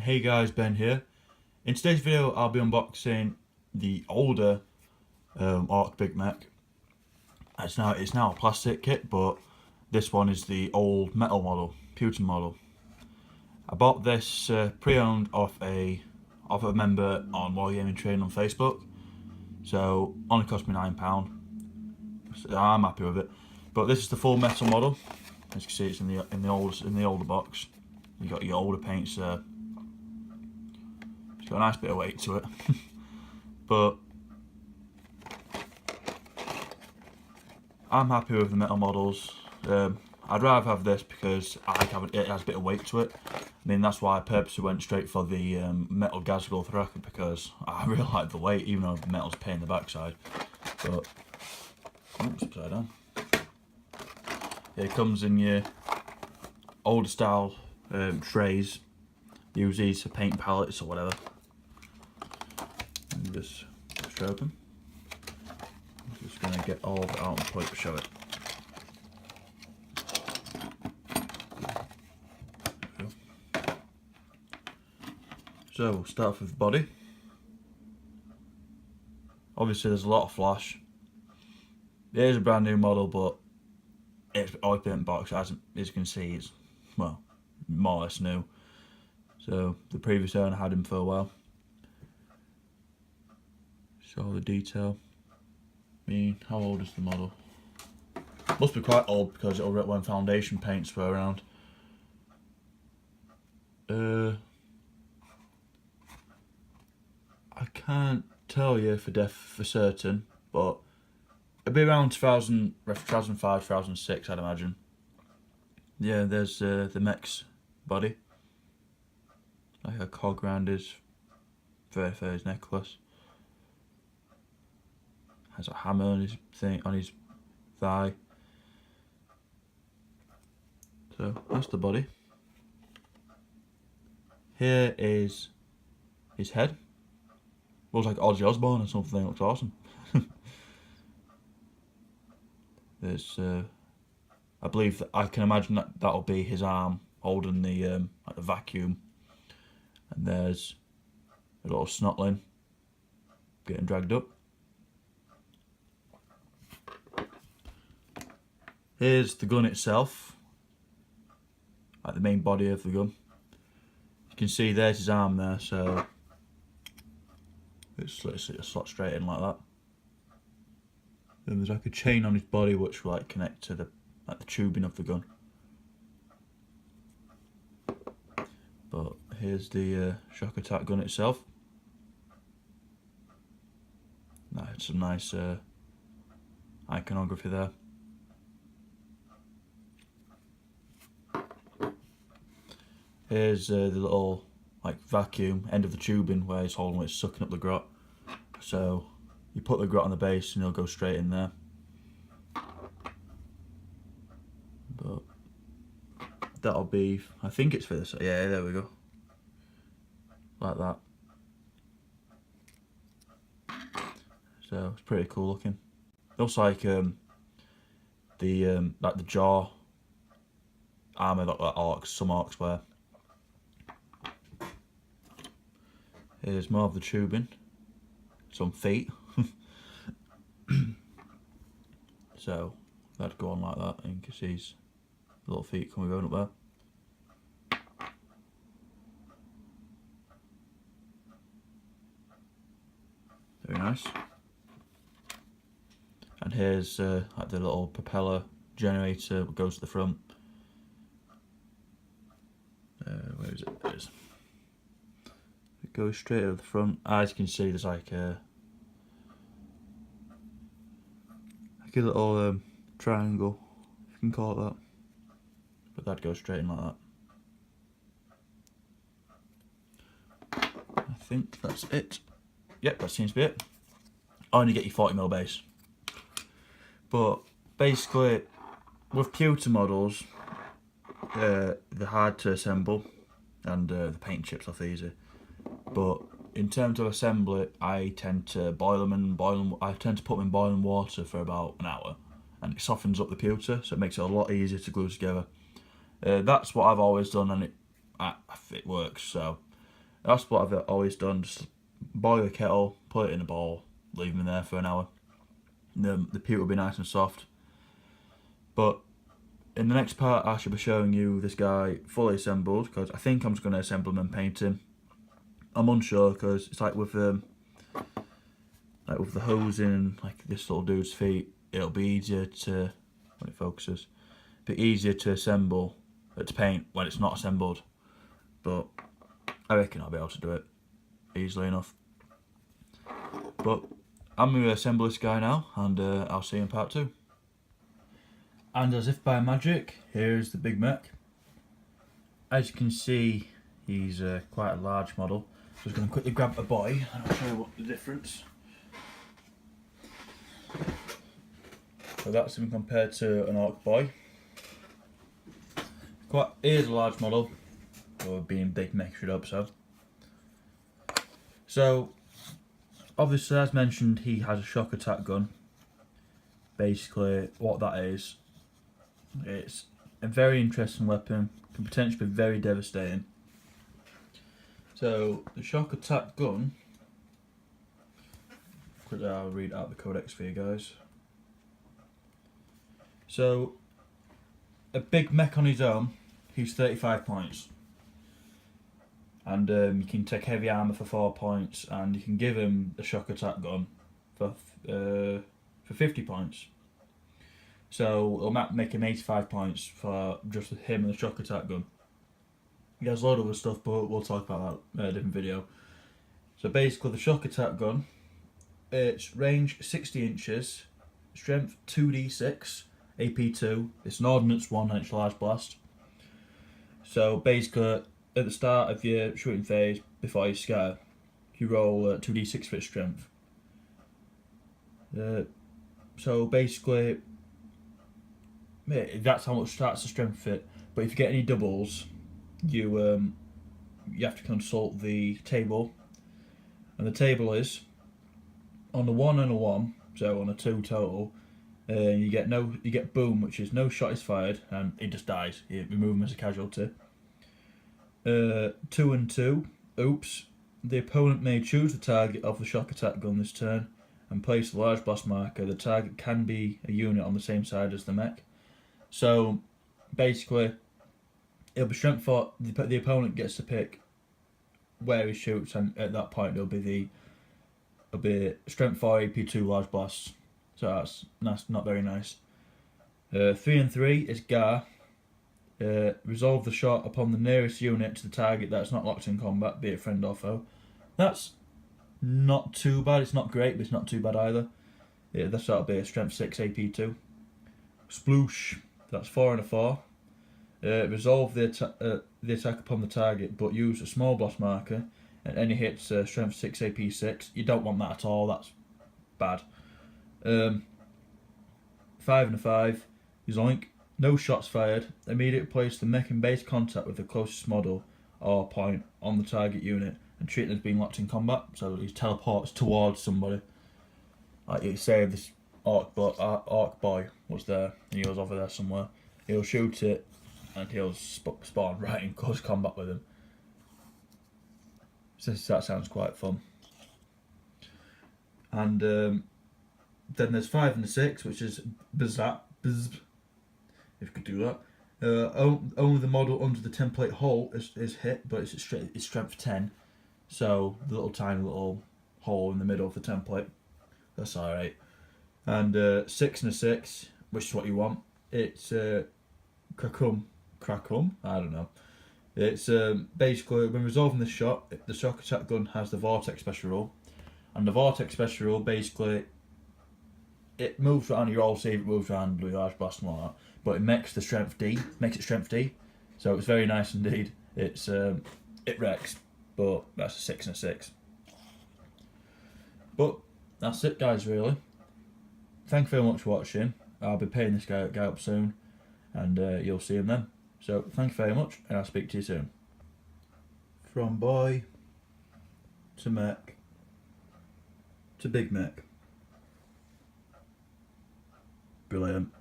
Hey guys, Ben here. In today's video I'll be unboxing the older Big Mek. It's now a plastic kit, but this one is the old metal model, Pewter model. I bought this pre-owned off a member on Warhammer Training on Facebook, so only cost me £9. So I'm happy with it. But this is the full metal model. As you can see, it's in the older box. You got your older paints there. It's got a nice bit of weight to it. But I'm happy with the metal models. I'd rather have this because it has a bit of weight to it. I mean, that's why I purposely went straight for the metal Gazgul Thracker, because I really like the weight, even though the metal's a pain in the backside. But oops, upside down. It comes in your older style trays. Use these for paint palettes or whatever. And just push it open. I'm just going to get all of it out and point to show it. So we'll start off with the body. Obviously there's a lot of flash. It is a brand new model, but it's always been in the box. As you can see, it's, well, more or less new. So the previous owner had him for a while. Show the detail. I mean, how old is the model? Must be quite old because it'll rip when foundation paints were around. I can't tell you for certain, but it'll be around 2005, 2006, I'd imagine. Yeah, there's the Mek's body. Like a cog around his necklace. Has a hammer on his thigh. So that's the body. Here is his head. Looks like Ozzy Osbourne or something. It looks awesome. There's I believe that I can imagine that'll be his arm holding the like the vacuum. And there's a little snotling getting dragged up. Here's the gun itself, like the main body of the gun. You can see there's his arm there, so it's slot straight in like that. Then there's like a chain on his body which will like connect to the tubing of the gun. But here's the Shokk Attack Gun itself. It's some nice iconography there. Here's the little like vacuum end of the tubing where it's holding, it's sucking up the grot. So you put the grot on the base and it'll go straight in there. But that'll be, I think it's for this. Yeah, there we go. Like that. So it's pretty cool looking. Looks like the jaw armour that some orcs wear. Here's more of the tubing. Some feet. So that'd go on like that, and you can see his little feet coming going up there. Very nice. And here's like the little propeller generator that goes to the front. Where is it? There it is. It goes straight to the front. As you can see, there's like a little triangle, if you can call it that. But that goes straight in like that. I think that's it. Yep, that seems to be it. Only get your 40mm base. But basically, with pewter models, they're hard to assemble, and the paint chips off easy. But in terms of assembly, I tend to put them in boiling water for about an hour, and it softens up the pewter, so it makes it a lot easier to glue together. That's what I've always done, and it works. So That's what I've always done. Just boil a kettle, put it in a bowl, leave them in there for an hour. The pewter will be nice and soft. But in the next part, I shall be showing you this guy fully assembled, because I think I'm just going to assemble him and paint him. I'm unsure, because it's like with the hosing and like this little dude's feet, it'll be easier to, when it focuses, be easier to assemble, to paint when it's not assembled. But I reckon I'll be able to do it easily enough. But I'm going to assemble this guy now, and I'll see you in part 2. And as if by magic, here's the Big Mek. As you can see, he's quite a large model. So I'm just going to quickly grab a boy and I'll show you what the difference. So that's him compared to an orc boy. Here's a large model, or being Big Mek, should hope so. So, obviously, as mentioned, he has a Shokk Attack Gun. Basically, what that is, it's a very interesting weapon, can potentially be very devastating. So, the Shokk Attack Gun, quickly I'll read out the codex for you guys. So, a Big Mek on his own, he's 35 points. And you can take heavy armour for 4 points, and you can give him the Shokk Attack Gun for 50 points. So it'll make him 85 points for just him and the Shokk Attack Gun. He has a lot of other stuff, but we'll talk about that in a different video. So basically, the Shokk Attack Gun, it's range 60 inches, strength 2d6, AP2. It's an ordnance 1 and it's a large blast. So basically, at the start of your shooting phase, before you scatter, you roll 2d6 for its strength. So basically, that's how much starts the strength fit. But if you get any doubles, you have to consult the table, and the table is on a 1 and a 1, so on a 2 total. You get boom, which is no shot is fired, and it just dies. You remove him as a casualty. 2 and 2, oops. The opponent may choose the target of the Shokk Attack Gun this turn and place a large blast marker. The target can be a unit on the same side as the mech. So basically, it'll be strength 4. The opponent gets to pick where he shoots, and at that point it'll be strength 4 AP2 large blasts. So that's not very nice. 3 and 3 is Gar. Resolve the shot upon the nearest unit to the target that's not locked in combat, be it friend or foe. That's not too bad. It's not great, but it's not too bad either. Yeah, that's that'll be a strength 6 AP2. Sploosh. That's 4 and a 4. Resolve the attack upon the target, but use a small blast marker, and any hits strength 6 AP6. You don't want that at all. That's bad. 5 and a 5. Zoink. No shots fired. Immediately place the mech in base contact with the closest model or point on the target unit and treat it as being locked in combat. So he teleports towards somebody. Like you say, this orc boy was there and he was over there somewhere. He'll shoot it and he'll spawn right in close combat with him. So that sounds quite fun. And then there's 5 and a 6, which is bizarre. If you could do that. Only the model under the template hole is hit, but it's strength 10. So the little tiny little hole in the middle of the template, that's alright. And 6 and a 6, which is what you want. It's Krakum, I don't know. It's basically, when resolving this shot, the Shokk Attack Gun has the Vortex special rule. And the Vortex special rule, basically, it moves around, you all see it moves around Blue Large Blast and all that, but it makes it strength D, so it's very nice indeed. It's it wrecks, but that's a 6 and a 6. But that's it, guys, really. Thank you very much for watching. I'll be paying this guy up soon, and you'll see him then. So thank you very much, and I'll speak to you soon. From boy to mech to Big Mek. Brilliant.